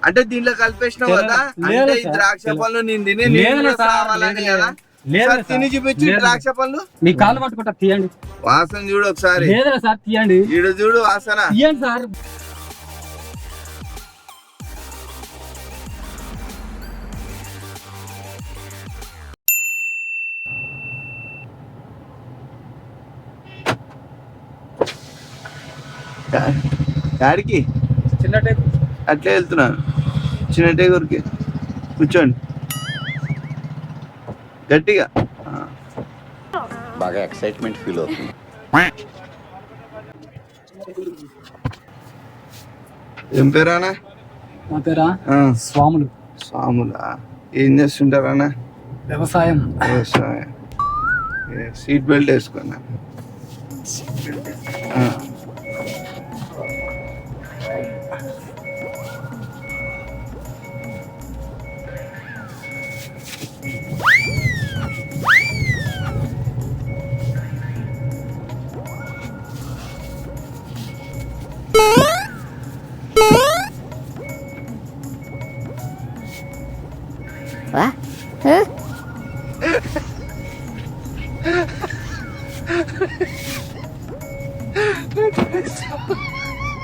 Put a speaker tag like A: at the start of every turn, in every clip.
A: అంటే దీంట్లో కలిపేసినావు కదా, అంటే ఈ ద్రాక్ష పళ్ళు నేను తిని కావాలని కదా. తిని చూపించు ద్రాక్ష పళ్ళు.
B: మీ కాళ్ళు పట్టుకుంటా, తీయండి.
A: వాసన చూడు ఒకసారి.
B: లేదురా సార్, తీయండి.
A: ఈడు చూడు వాసన,
B: తీయండి సార్.
A: యాడికి?
B: చిన్న టేకు.
A: అట్లే వెళ్తున్నాను, చిన్న టేకూరికి. కూర్చోండి గట్టిగా.
C: బాగా ఎక్సైట్మెంట్ ఫీల్ అవుతుంది.
A: ఏం పేరానా?
B: మా పేరా స్వాములు.
A: స్వాములా? ఏం చేస్తుంటారా?
B: వ్యవసాయం.
A: వ్యవసాయం. సీట్ బెల్ట్ వేసుకున్నా.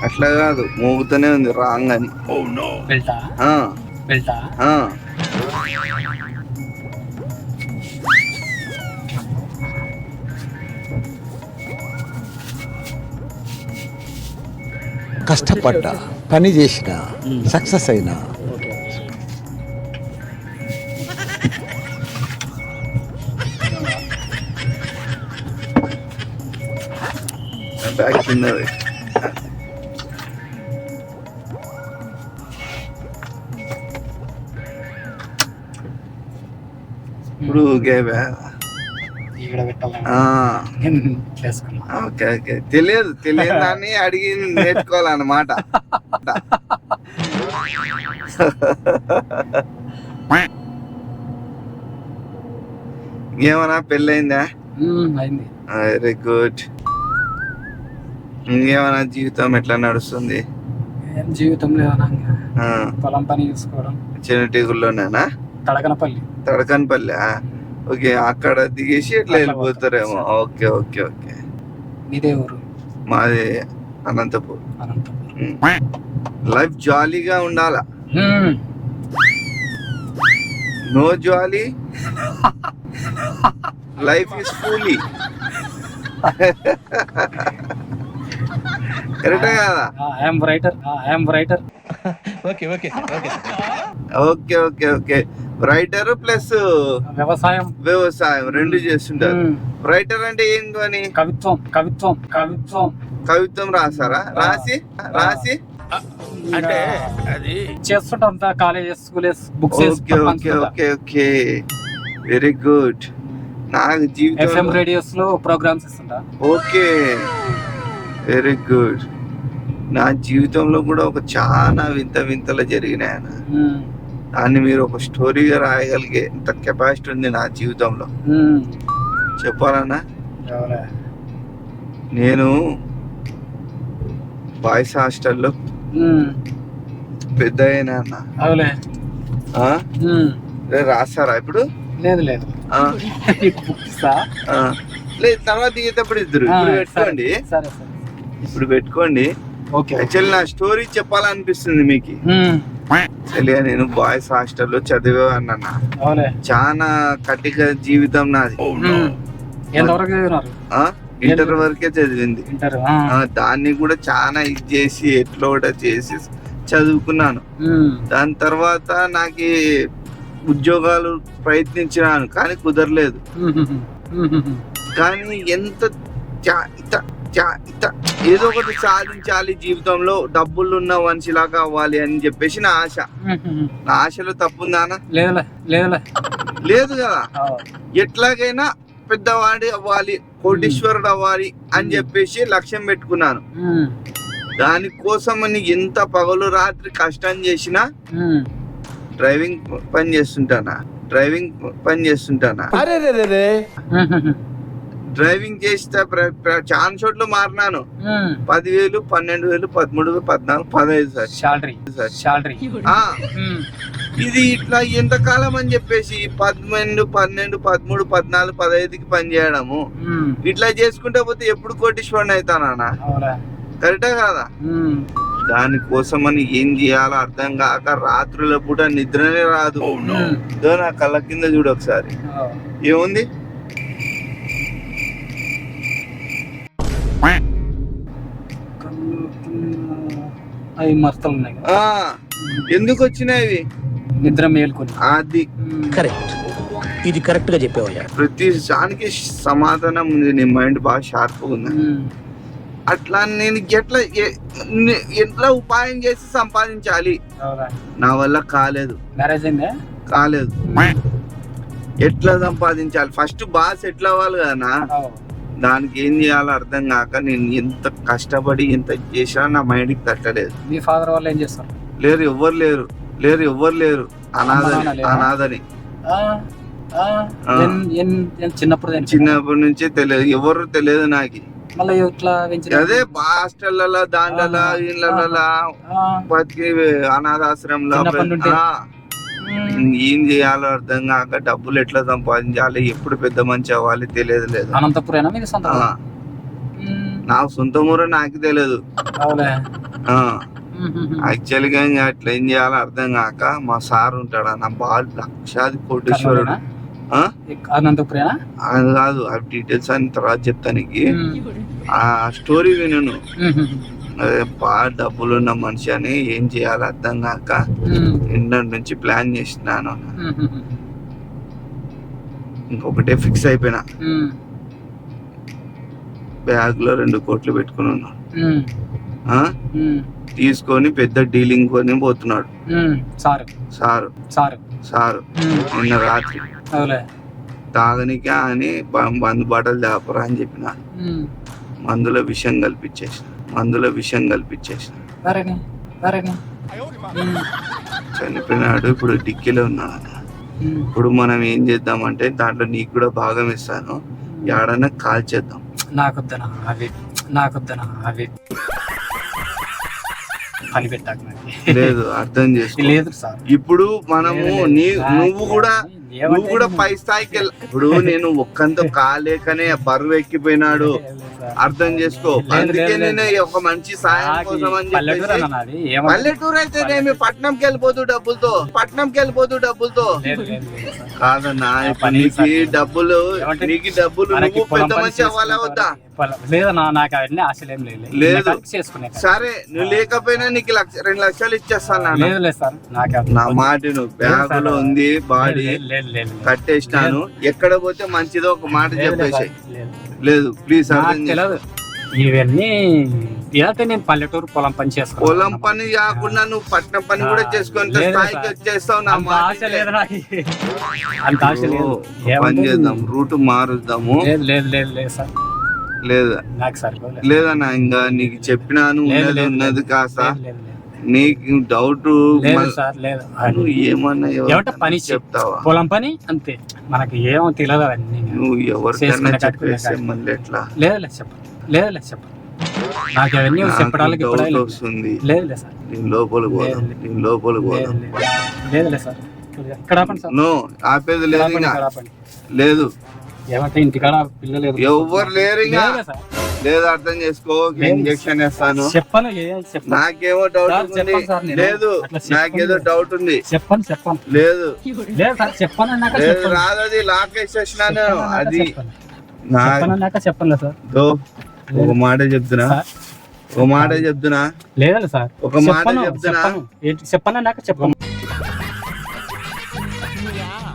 A: అట్లా కాదు, మోగుతూనే ఉంది రాంగ్ అని.
D: కష్టపడ్డా, పని చేసిన, సక్సెస్ అయినా.
A: బ్యాగ్ కిందది. ఇప్పుడు ఓకే ఓకే, తెలియదు దాన్ని అడిగి నేర్చుకోవాలన్నమాట. ఇంకేమన్నా పెళ్ళయిందా? Very good. ఇంకేమన్నా జీవితం ఎట్లా నడుస్తుంది?
B: జీవితం పొలం పని చూసుకోవడం.
A: చిన్నటీగుల్లోనేనా? తడకనపల్లి. ఓకే, అక్కడ దిగేసి ఎట్లా వెళ్ళిపోతారేమో. Okay okay okay.
B: మీదే ఊరు?
A: మాది అనంతపూర్. లైఫ్ జాలీగా ఉండాలా, నో జాలీ లైఫ్ ఇస్ ఫూలీ. కరెక్టే కదా? Okay okay okay. Writer plus వ్యవసాయం రెండు చేస్తుంటారు. రైటర్ అంటే ఏంటి అని? కవిత్వం రాసారా? రాసి
B: అంటే అది చేస్తుంటాం colleges, books.
A: Okay okay okay okay, very good. నాకు జీవితం
B: రేడియోస్ లో ప్రోగ్రామ్స్ ఇస్తుంటా. Okay,
A: very good. నా జీవితంలో కూడా ఒక చాలా వింతలు జరిగినాయన. దాన్ని మీరు ఒక స్టోరీగా రాయగలిగే ఇంత కెపాసిటీ ఉంది నా జీవితంలో. చెప్పాలన్నా, నేను బాయ్స్ హాస్టల్లో పెద్ద అయినా అన్న. రాస్తారా ఇప్పుడు?
B: లేదు
A: తర్వాత దిగేటప్పుడు ఇద్దరు. ఇప్పుడు పెట్టుకోండి. యాక్చువల్లీ నా స్టోరీ చెప్పాలనిపిస్తుంది మీకు. నేను బాయ్స్ హాస్టల్లో చదివేవాడిని అన్న. చాలా కఠిక జీవితం నాది. ఇంటర్ వరకే చదివింది. దాన్ని కూడా చాలా ఇది చేసి ఎట్లా కూడా చేసి చదువుకున్నాను. దాని తర్వాత నాకు ఉద్యోగాలు ప్రయత్నించినాను, కానీ కుదరలేదు. కానీ ఎంత ఏదో ఒకటి సాధించాలి జీవితంలో, డబ్బులు ఉన్న మనిషిలాగా అవ్వాలి అని చెప్పేసి నా ఆశ. నా ఆశలో తప్పుందానా? లేదు కదా. ఎట్లాగైనా పెద్దవాడి అవ్వాలి, కోటీశ్వరుడు అవ్వాలి అని చెప్పేసి లక్ష్యం పెట్టుకున్నాను. దానికోసం అని ఎంత పగలు రాత్రి కష్టం చేసినా డ్రైవింగ్ పని చేస్తుంటానా. డ్రైవింగ్ చేస్తే చాలా చోట్ల మారినాను. 10,000, 12,000, 13,000, 14,000, 15,000
B: శాలరీ.
A: ఇది ఇట్లా ఎంతకాలం అని చెప్పేసి 12, 12, 13, 14, 15కి పని చేయడము. ఇట్లా చేసుకుంటే పోతే ఎప్పుడు కోటీశ్వరుని అవుతానా? కరెక్టా కాదా? దానికోసమని ఏం చేయాలో అర్థం కాక రాత్రుల పూట నిద్రనే రాదు. నా కళ్ళ కింద చూడు ఒకసారి, ఏముంది?
B: అవి మస్తలు ఉన్నాయి.
A: ఎందుకు వచ్చినాయి?
B: నిద్ర మేల్కొని.
A: అది
D: కరెక్ట్, ఇది కరెక్ట్ గా చెప్పేవయ్యా.
A: ప్రతి దానికి సమాధానం ఉంది. నీ మైండ్ బాగా షార్ప్ ఉంది. అట్లా నేను ఎట్లా ఉపాయం చేసి సంపాదించాలి? నా వల్ల కాలేదు.
B: మ్యారేజ్ అయిందా?
A: కాలేదు. ఎట్లా సంపాదించాలి? ఫస్ట్ బాగా సెటిల్ అవ్వాలి కదా. దానికి ఏం చేయాలో అర్థం కాక నేను ఎంత కష్టపడి ఎంత చేసినా నా మైండ్కి తట్టలేదు.
B: మీ ఫాదర్ వాళ్ళు ఏం చేస్తారు?
A: లేరు, ఎవ్వరు లేరు. అనాథని. చిన్నప్పటి నుంచే తెలియదు, ఎవరు తెలియదు నాకు. అదే హాస్టల్లో దాంట్లో ఇళ్ళలో బతికి అనాథాశ్రమంలో ఏం చేయాలో అర్థం కాక డబ్బులు ఎట్లా సంపాదించాలి, ఎప్పుడు పెద్ద మంచి అవ్వాలి తెలియదు. లేదు, నా సొంత ఊరు నాకు తెలియదు. యాక్చువల్ గా అట్లా ఏం చేయాలో అర్థం కాక మా సార్ ఉంటాడా, నా బాగా లక్షాది కోటీశ్వరుడు. అది కాదు, ఆ డీటెయిల్స్ అని తర్వాత చెప్తానికి. ఆ స్టోరీ వినను. అదే బాగా డబ్బులున్న మనిషి అని ఏం చేయాలో అర్థం కాక ఇంటర్ నుంచి ప్లాన్ చేసినాను. ఇంకొకటే ఫిక్స్ అయిపోయినా. బ్యాగ్ లో 2 కోట్లు పెట్టుకుని ఉన్నాను. తీసుకొని పెద్ద డీలింగ్ కొని పోతున్నాడు సారు. నిన్న రాత్రి తాగనికా అని బంద్ బాటలు దాపరా అని చెప్పిన. మందులో విషయం కల్పించేసిన. చనిపోయినాడు. ఇప్పుడు డిక్కీలో ఉన్నాడు. ఇప్పుడు మనం ఏం చేద్దామంటే దాంట్లో నీకు కూడా భాగం ఇస్తాను, ఏడన్నా కాల్ చేద్దాం. లేదు, అర్థం చేసుకో. ఇప్పుడు మనము నువ్వు కూడా పై స్థాయికి ఇప్పుడు నేను ఒక్కంతో కాలేకనే బరువు ఎక్కిపోయినాడు. అర్థం చేసుకో. అందుకే నేను ఒక మంచి సాయం కోసం అని చెప్పేసి పల్లెటూరు అయితే నేను పట్నంకి వెళ్ళిపోతూ డబ్బులతో కాదన్నా. నీకు డబ్బులు నువ్వు పెద్ద మంచి అవ్వాలా వద్దా? లేదు, సరే నువ్వు లేకపోయినా నీకు 2 లక్షలు ఇచ్చేస్తాను. నా మాట నువ్వు బ్యాగులో ఉంది, బాడీ కట్టేసినాను. ఎక్కడ పోతే మంచిదో ఒక మాట చెప్పేసి. లేదు ప్లీజ్,
B: ఇవన్నీ నేను పల్లెటూరు పొలం పని చేసుకున్నాను.
A: పొలం పని కాకుండా నువ్వు పట్నం పని కూడా చేసుకుని స్థాయికి వచ్చేస్తావు. నా
B: ఆశ లేదు నాకు, అంత ఆశ లేదు.
A: పని చేద్దాం, రూట్ మారుద్దాము.
B: లేదు సార్,
A: లేదా
B: నాకు సరిపోలేదు.
A: లేదన్నా, ఇంకా నీకు చెప్పినాను ఉన్నది కాస్త. నీకు డౌట్ ఏమన్నా
B: పని చెప్తావా? పొలం పని అంతే, మనకి ఏమో తెలియదు అవన్నీ.
A: నువ్వు ఎవరికైనా చెప్పేస్తే మళ్ళీ ఎట్లా?
B: లేదు చెప్పు నాకు అవన్నీ చెప్పడానికి
A: వస్తుంది.
B: లేదు సార్,
A: నేను లోపలికి పోదాం.
B: లేదు సార్, ఇక్కడ ఆపండి సార్.
A: నో, ఆపేది లేదు. లేదు,
B: ఏమంటే ఇంటికాడ పిల్లలు
A: ఎవరు లేరు. లేదు, అర్థం చేసుకో. ఇంజక్షన్ వేస్తాను. నాకేమో డౌట్ ఉంది. లేదు, నాకేదో డౌట్ ఉంది.
B: చెప్పను.
A: లేదు
B: సార్, చెప్పను.
A: రాదు, అది లాక్ వేసేసినాను. అది
B: చెప్పను సార్.
A: ఒక మాట చెప్తున్నా.
B: లేదు సార్,
A: ఒక మాట చెప్తున్నా.
B: చెప్పను.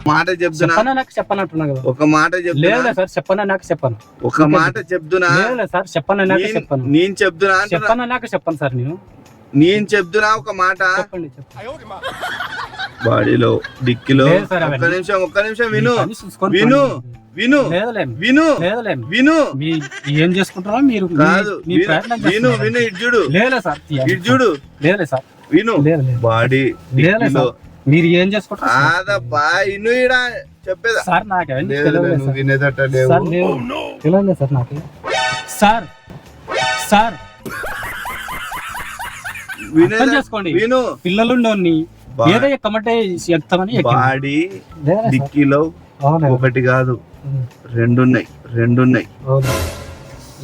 A: మాట చెప్తున్నా.
B: చెప్పనంటున్నా కదా.
A: ఒక మాట చెప్తున్నా
B: సార్, చెప్పను.
A: ఒక మాట చెప్తున్నా
B: సార్, చెప్పను.
A: నేను చెప్తున్నా
B: చెప్పను సార్.
A: నేను చెప్తున్నా ఒక మాట. బాడీలో డిక్కీలో ఒక్క నిమిషం విను.
B: ఏం చేసుకుంటారా మీరు?
A: విను ఇడ్జుడు.
B: లేదు సార్,
A: విను. బాడీ
B: మీరు ఏం చేసుకుంటారు?
A: అదబ్బా, ఇను. చెప్పేదా
B: సార్ నాకు అవన్నీ
A: లేదు,
B: తెలియదు
A: నువ్వు
B: సార్.
A: వినేదట లేవు.
B: సార్ లేవు తెలియదు సార్ నాకు సార్ సార్ అర్థం
A: వినేదా
B: చేసుకోండి
A: విను.
B: పిల్లలు ఏదో ఎక్కమంటే ఎక్కుతామని ఎక్కాను.
A: బాడీ
B: లేదా సార్?
A: డిక్కీలో
B: అవునా?
A: ఒకటి కాదు రెండున్నాయి
B: అవునా?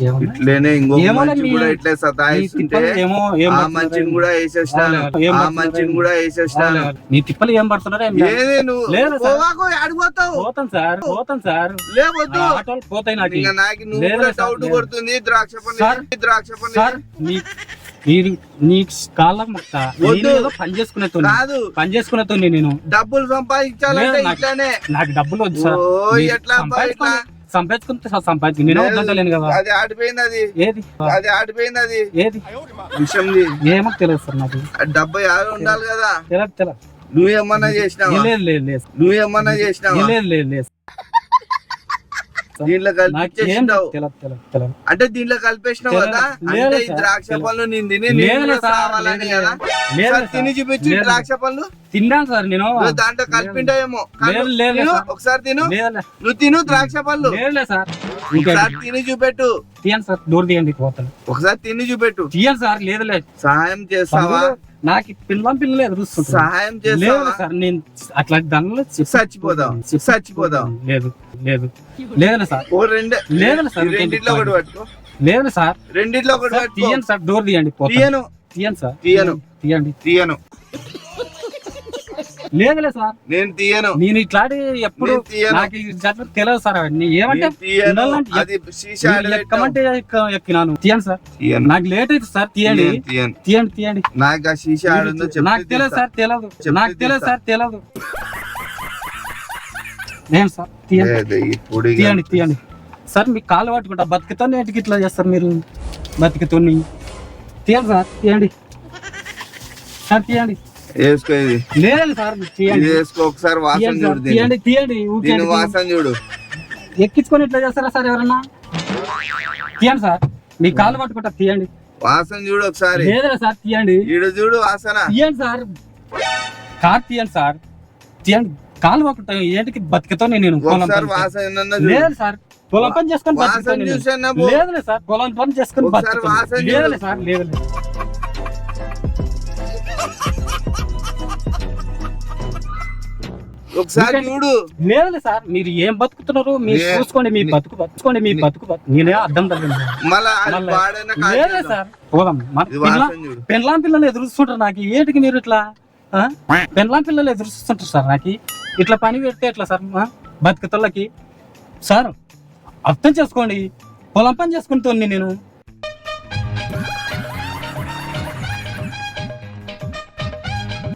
B: ఏమన్నా?
A: ఇట్లేనే ఇంకో
B: ఏమో
A: మంచి
B: మీ-
A: కూడా ఇట్లే
B: ఈ
A: సతాయిస్తుంటే
B: తిప్పలు ఏమో ఏం
A: ఆ
B: పడుతున్నారో
A: మంచిని
B: ఏమో.
A: కూడా వేసేస్తాను
B: ఏం
A: ఆ
B: పడుతున్నారో
A: మంచిని
B: ఏమో.
A: కూడా వేసేస్తాను.
B: నీ తిప్పలు ఏం పడుతున్నారో ఏం లేదు.
A: ఏదే నువ్వు
B: లేదు సార్.
A: పోవాకు, ఆడిపోతావు
B: పోతాను సార్
A: లేవద్దు.
B: నా ఆటోలు పోతాయి నాకు
A: ఇంకా నాకు నువ్వు
B: లేదు
A: కూడా
B: సార్,
A: డౌట్
B: లేదు.
A: కొడుతుంది. ద్రాక్ష
B: సార్.
A: పండు
B: సార్ నీ కాళ్ళ ముక్త
A: వద్దు.
B: నేను ఏదో పని
A: కాదు
B: చేసుకునేతో నేను
A: డబ్బులు సంపాదించాలంటే
B: లేదు, నాకు-
A: ఇట్లానే
B: నాకు డబ్బులు వద్దు సార్
A: ఓ,
B: మీరు
A: ఎట్లా అబ్బా ఇట్లా?
B: సంపాదించుకుని నేను వద్దంటలేను కదా
A: అది ఆడిపోయింది అది
B: ఏది ఏది
A: విషయంది
B: ఏమో తెలియదు సార్ నాకు
A: ఆ డబ్బా యాభై ఉండాలి కదా.
B: తెలియదు
A: నువ్వేమన్నా చేసినావా
B: లేదు
A: నువ్వేమన్నా చేసినావా
B: లేదు
A: దీంట్లో కలిపేసినావు
B: తెలియదు
A: అంటే దీంట్లో కలిపేసినావు
B: తెల-
A: కదా.
B: లేదు
A: అంటే ఈ
B: సార్,
A: ద్రాక్ష
B: తెల-
A: పళ్ళు నేను తిని
B: లేదు
A: నేను కూడా
B: సార్,
A: సావాలని
B: లేదు
A: కదా.
B: లేదు
A: సార్,
B: సార్.
A: తిని చూపించు ఈ
B: లేదు.
A: ద్రాక్ష పళ్ళు.
B: తిన్నాను సార్ నేను
A: నువ్వు దాంట్లో కలిపింటాయేమో.
B: లేదు
A: తిను,
B: సార్.
A: ఒకసారి తిను.
B: లేదులే
A: నువ్వు తిను ద్రాక్ష పళ్ళు.
B: లేదులే సార్
A: ఒకసారి తిని చూపెట్టు.
B: తీయండి సార్ డోర్ తీయండి పోతాను
A: ఒకసారి తిని చూపెట్టు.
B: తీయండి సార్ లేదులే
A: సహాయం చేస్తావా?
B: నాకు పిల్లలు ఎదురుస్తుంటారు
A: సహాయం
B: లేదు
A: చేస్తావా?
B: సార్ నేను అట్లా దానిలో
A: చచ్చిపోదాం.
B: లేదు సార్
A: ఓ రెండే
B: లేదు సార్,
A: ఈ రెండిట్లో ఒకటి పట్టుకో.
B: లేదు సార్
A: రెండిట్లో ఒకటి
B: సార్,
A: పట్టుకో.
B: తీయండి సార్ డోర్ తీయండి పోతాను.
A: తీయను
B: తీయండి సార్
A: తీయను.
B: తీయండి
A: తీయను
B: లేదులే సార్
A: నేను తీయను.
B: నేను ఇట్లాంటి ఎప్పుడు
A: నేను తీయను.
B: నాకు ఈ జట్లు తెలియదు సార్ అవన్నీ ఏమంటే
A: నేను తీయను.
B: ఉండాలంటే
A: అది సీసా
B: మీరు ఎక్కమంటే ఎక్కినాను తీయండి సార్
A: తీయను.
B: నాకు లేట్ అయితే సార్ తీయండి
A: తీయను.
B: తీయండి
A: నాకు ఆ సీసా ఆడుందో
B: నాకు తెలియదు సార్ తెలియదు
A: చెప్తే
B: నాకు తెలియదు
A: తీస్తా.
B: సార్ తెలియదు నేను సార్ తీయండి తీయండి సార్ మీకు కాలు పట్టుకుంటా బతికితో నేటికి ఇట్లా చేస్తారు మీరు బతికితో తీయండి సార్ తీయండి సార్ తీయండి
A: వేసుకో ఇది.
B: లేదు సార్
A: ఇది
B: తీయండి
A: వేసుకో ఒకసారి వాసన
B: తీయండి
A: చూడు
B: సార్,
A: దీన్ని.
B: తీయండి తీయండి
A: దీని
B: ఊరికే
A: వాసన చూడు.
B: ఎక్కించుకొని ఇట్లా చేస్తారా సార్ ఎవరన్నా తీయండి సార్ మీ కాలు పట్టుకుంటా తీయండి
A: వాసన చూడు ఒకసారి.
B: లేదురా సార్ తీయండి
A: ఈడు చూడు వాసన.
B: తీయండి సార్ కార్ తీయండి సార్ తీయండి కాలు పట్టుకుంటా ఏంటికి బతికతో నేను పొలం
A: ఒకసారి
B: పని
A: వాసన ఏందన్నా చూడు.
B: లేదు సార్ పొలం పని చేసుకొని
A: వాసన
B: బతుకుతాను నేను.
A: చూసానా పో.
B: లేదులే సార్ పొలం పని చేసుకొని
A: ఒకసారి
B: బతుకుతాను.
A: వాసన చూడు.
B: లేదులే సార్ లేదులే
A: ఒకసారి చూడు.
B: లేదులే సార్ మీరు ఏం బతుకుతున్నారు మీరు చూసుకోండి మీ బతుకు నేనే అర్థం తగ్గండి
A: మళ్ళా అది వాడైనా కాల్
B: లేదులే
A: చేద్దాం.
B: సార్ పోదాం
A: ఇది వాసన చూడు.
B: పిల్లలు ఎదురుస్తుంటారు నాకు ఏంటికి మీరు ఇట్లా పిల్లలు ఎదురుస్తుంటారు సార్ నాకు ఇట్లా పని పెడితే ఎట్లా సార్ బతుకుతోళ్ళకి సార్ అర్థం చేసుకోండి పొలం పని చేసుకుంటాను నేను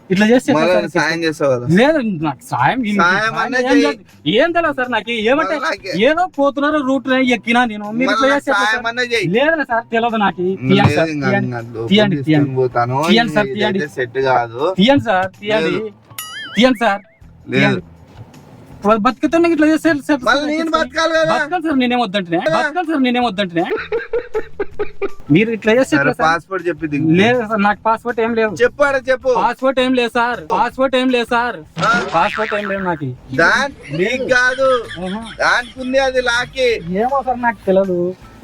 B: ఇట్లా చేస్తే ఎట్లా
A: మళ్ళా
B: సార్?
A: సాయం చేస్తావు కదా.
B: లేదు నాకు సాయం
A: సాయం అన్నా
B: ఏం
A: చెయ్యి.
B: లేదు. ఏం తెలియదు సార్ నాకు ఏమంటే
A: మళ్ళా
B: ఏదో పోతున్నారు రూట్ ఎక్కినా నేను మీరు ఇట్లా
A: మళ్ళా
B: చేస్తే ఎట్లా
A: సాయం
B: సార్?
A: అన్నా చెయ్యి.
B: లేదులే సార్ తెలియదు నాకు తీయండి
A: లేదు
B: సార్
A: ఇంకా
B: తీయండి
A: ఇంకా లోపలికి
B: తీయండి,
A: తీసుకొని
B: తీయండి.
A: పోతాను.
B: తీయండి సార్,
A: ఇది
B: తీయండి.
A: అయితే సెట్ కాదు.
B: తీయండి సార్ తీయండి
A: లేదు.
B: తీయండి సార్
A: లేదు
B: తీయండి. బతుకుతున్నా ఇట్లా చేస్తే
A: మళ్ళీ నేను బతకాలి కదా.
B: బతకాలి సార్ నేనేం వద్దంటే మీరు ఇట్లా చేస్తే
A: సరే
B: ఎట్లా సార్?
A: పాస్పోర్ట్ చెప్పి దిగు.
B: లేదు సార్ నాకు పాస్పోర్ట్ ఏం లేవు
A: చెప్పాడు చెప్పు.
B: పాస్పోర్ట్ ఏం లేదు సార్
A: ఆ?
B: పాస్పోర్ట్ ఏం లేవు నాకు
A: నీకు కాదు
B: ఆహా.
A: దానికి ఉంది అది లాకి.
B: ఏమో సార్ నాకు తెలియదు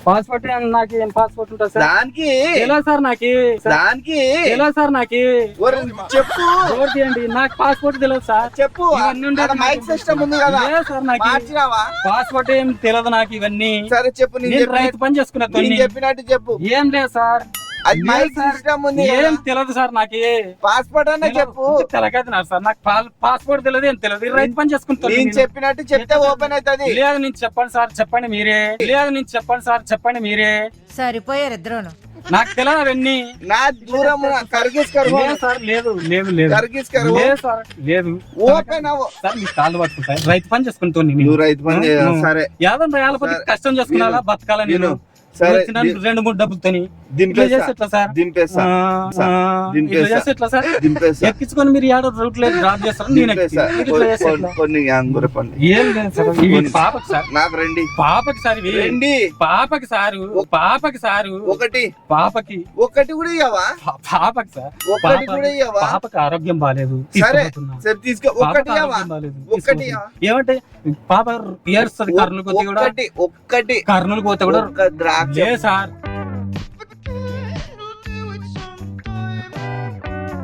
B: పాస్పోర్ట్ నాకు ఏం పాస్పోర్ట్ ఉంటుంది సార్
A: దానికి
B: తెలియదు సార్ నాకు
A: ఒరే, చెప్పు
B: డోర్ తీయండి నాకు పాస్పోర్ట్ తెలియదు సార్
A: చెప్పు.
B: ఇవన్నీ ఉండేది
A: అక్కడ మైక్ సిస్టమ్ ఉంది కదా.
B: లేదు సార్ నాకు
A: మార్చినావా?
B: పాస్పోర్ట్ ఏం తెలియదు నాకు ఇవన్నీ
A: సరే చెప్పు. నేను
B: నేను
A: చెప్పినట్టు-
B: రైతు పని చేసుకున్నా
A: నేను చెప్పినట్టు చెప్పు.
B: ఏం లేదు సార్
A: అది మైక్
B: సార్.
A: సిస్టమ్ ఉంది
B: ఏం
A: కదా.
B: తెలియదు సార్ నాకు
A: పాస్పోర్ట్ అన్న చెప్పు.
B: తెలకదు సార్ నాకు పాస్పోర్ట్ తెలియదు ఏం తెలియదు ఈ రైతు పని చేసుకుంటాను
A: నేను
B: నేను.
A: చెప్పినట్టు చెప్తే ఓపెన్ అవుతుంది.
B: లేదు నేను చెప్పండి సార్ చెప్పండి మీరే
C: సరిపోయారు ఇద్దరును.
B: నాకు తెలియదు అవన్నీ
A: నా దూరం కర్గిస్ కరువు
B: లేదు సార్ లేదు
A: కర్గిస్ కరువు
B: లేదు సార్ లేదు
A: ఓపెన్ అవ్వు.
B: సార్ మీకు కాళ్ళు పట్టుకుంటాయి రైతు పని చేసుకుంటాను
A: నువ్వు రైతు పని చేయాలి.
B: నువ్వు
A: సరే
B: యాదవ్ రేయాల పని కష్టం చేసుకున్నా బతకాల నేను
A: సరే,
B: వచ్చిన 2-3 డబ్బులతోని ఇట్లా
A: దింపేస్తా
B: చేస్తే ఎట్లా సార్?
A: దింపేస్తా
B: ఇట్లా చేస్తే ఎట్లా సార్?
A: దింపేస్తా
B: ఎక్కించుకొని మీరు ఏడో రూట్ లేదు డ్రాప్ చేస్తారు, నేను
A: దింపేస్తా.
B: మీరు ఇట్లా చేస్తే ఎట్లా?
A: కొన్ని అంగుర పండు
B: ఏం లేదు సార్, ఇవి పాపకి సార్,
A: నాకు రండి
B: పాపకి సార్, ఇవి
A: రండి
B: పాపకి సారు, పాపకి సారు,
A: ఒకటి
B: పాపకి
A: ఒకటి కూడా ఇవ్వవా?
B: పాపకి సార్,
A: ఒకటి కూడా ఇవ్వవా?
B: పాపకి ఆరోగ్యం బాగాలేదు,
A: సరే
B: తీసుకుపోతున్నా.
A: సరే తీసుకో. ఒకటి
B: పాపకి
A: ఇవ్వవా?
B: ఆరోగ్యం బాగాలేదు,
A: ఒకటి
B: తీసుకుపోతున్నా. ఏమంటే పాప ఏడుస్తుంది, కర్నూలు పోతే కూడా,
A: ఒక్కటి
B: కర్నూలు పోతే కూడా
A: ఒక్క ద్రాక్ష
B: లేదు సార్,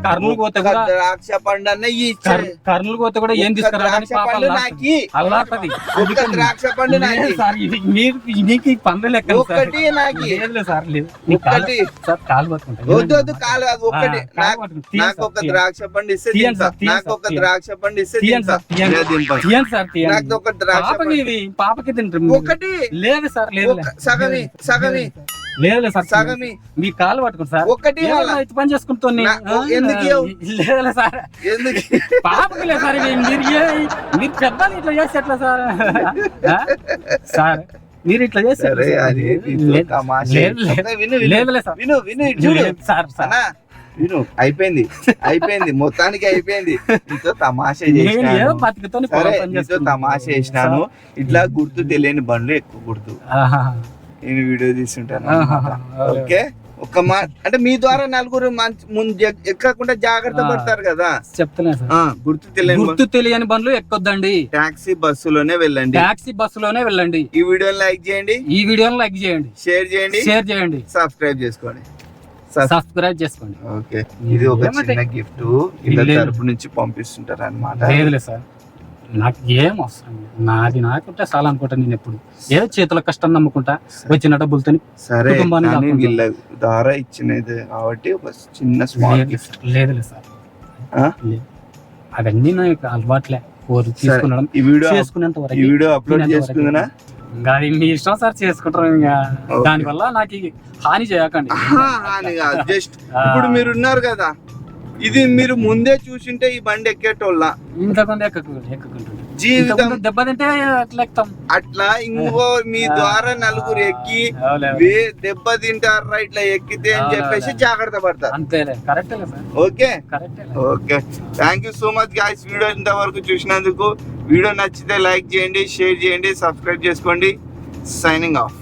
B: కర్నూలు పోతే
A: ఒక్క
B: కూడా,
A: ద్రాక్ష పండు అన్న ఇచ్చారు.
B: కర్నూలు పోతే కూడా ఏం
A: ఒక్క
B: తీసుకురావడానికి
A: ద్రాక్ష
B: పాప
A: పండు నాకి.
B: అల్లాడుతుంది.
A: ఒక్క ద్రాక్ష పండు నాకి.
B: లేదు సార్, ఇది మీకు పండు లెక్క సార్.
A: ఒక్కటి నాకి.
B: లేదు సార్, లేదు. నీ కాలు-
A: ఒక్కటి.
B: సార్ కాలు పట్టుకుంటా.
A: వద్దు వద్దు కాలు కాదు, ఒక్కటి
B: కాలు
A: నాకు
B: పట్టుకుంటా. తీయండి
A: నాకు
B: సార్,
A: ఒక
B: తీయండి.
A: ద్రాక్ష పండు ఇస్తే
B: తీయండి
A: తింటా.
B: సార్, తీయండి
A: నాకు
B: సార్,
A: ఒక
B: తీయండి.
A: ద్రాక్ష పండు ఇస్తే
B: తీయండి
A: తింటా.
B: సార్, తీయండి.
A: నేను దింపను.
B: తీయండి సార్, తీయండి.
A: నాకు ఒక ద్రాక్ష
B: పాపకి
A: పండు.
B: ఇవి పాపకి తింటారు.
A: ఒకటి
B: లేదు సార్, లేదు
A: సగమి సగమి
B: లేదు సార్,
A: సగమి
B: మీ కాలు పట్టుకోండి సార్.
A: ఒకటి
B: ఏమన్నా
A: ఇవ్వాలా?
B: ఇది పని చేసుకుంటూ
A: ఎందుకు ఇవ్వవు?
B: లేదు సార్,
A: ఎందుకు
B: పాపకి లేదు సార్, ఇవి మీరు పెద్దలు ఇట్లా చేస్తే ఎట్లా సార్? ఆ? సార్ మీరు ఇట్లా చేస్తే
A: సరే
B: ఎట్లా సార్?
A: అది నీతో
B: లేదు,
A: తమాషా.
B: లేదు, లేదు.
A: అబ్బా, విను విను
B: లేదులే సార్.
A: విను విను ఇటు చూడు.
B: లేదు సార్, సార్.
A: అన్నా విను అయిపోయింది అయిపోయింది మొత్తానికి అయిపోయింది. నీతో తమాషా
B: నేను ఏదో
A: చేసినాను.
B: బతుకుతోని
A: సరే
B: పొలం పని
A: నీతో
B: చేసుకుంటున్నా.
A: తమాషా చేసినాను. ఇట్లా గుర్తు తెలియని బండ్లు ఎక్కువ గుర్తు
B: ఆహా.
A: నేను వీడియో తీసుంటాను
B: ఆహా.
A: ఓకే. ఒక్క మాట అంటే మీ ద్వారా నలుగురు ఎక్కకుండా జాగ్రత్త పడతారు కదా.
B: చెప్తున్నా సార్,
A: గుర్తు తెలియని
B: గుర్తు తెలియని బండ్లు ఎక్కొద్దండి,
A: టాక్సీ బస్సులోనే వెళ్ళండి.
B: టాక్సీ బస్సులోనే వెళ్ళండి.
A: ఈ వీడియోని లైక్ చేయండి,
B: ఈ వీడియోని లైక్ చేయండి,
A: షేర్ చేయండి,
B: షేర్ చేయండి,
A: సబ్స్క్రైబ్ చేసుకోండి.
B: సబ్స్క్రైబ్ చేసుకోండి.
A: ఓకే ఇది ఒక
B: ఏమంటే?
A: చిన్న గిఫ్ట్ ఇళ్ళ
B: లేదు.
A: తరపు నుంచి పంపిస్తుంటారు అనమాట.
B: లేదులే సార్, నాకు ఏం అవసరం లేదు. నాది నాకుంటే చాలా అనుకుంటా. నేను ఎప్పుడు ఏదో చేతుల కష్టం నమ్ముకుంటా, వచ్చిన డబ్బులతో.
A: సరే
B: కుటుంబాన్ని
A: కానీ
B: కాపాడుకో.
A: వీళ్ళ ద్వారా ఇచ్చినది కాబట్టి ఒక చిన్న స్మాల్ గిఫ్ట్.
B: లేదులే సార్,
A: ఆ?
B: లేదు. అవన్నీ నాకు అలవాట్లే, కోరు తీసుకునడం
A: ఈ వీడియో
B: చేసుకునేంత
A: ఈ
B: వరకు.
A: వీడియో అప్లోడ్
B: తినేంత వరకు.
A: చేసుకుందా?
B: ఇంకా అది మీ ఇష్టం సార్, చేసుకుంటారు. ఇంకా
A: ఓకే.
B: దానివల్ల నాకు హాని చేయకండి.
A: అని కాదు, జస్ట్ ఇప్పుడు మీరు ఉన్నారు కదా, ఇది మీరు ముందే చూసింటే ఈ బండి ఎక్కేటోళ్ళ
B: ఇంతకుముందు ఎక్కుకుంటుంది.
A: జీవితం
B: దెబ్బతింటే అట్లా ఎక్కుతాం.
A: అట్లా ఇంకో మీ ద్వారా నలుగురు ఎక్కి దెబ్బ తింటారా ఇట్లా ఎక్కితే అని చెప్పేసి జాగ్రత్త పడతారు.
B: అంతేలే, కరెక్టేలే సార్,
A: ఓకే
B: కరెక్టేలే.
A: Okay thank you so much guys. Video ఇంతవరకు చూసినందుకు. వీడియో నచ్చితే లైక్ చేయండి, షేర్ చేయండి, సబ్స్క్రైబ్ చేసుకోండి. Signing off.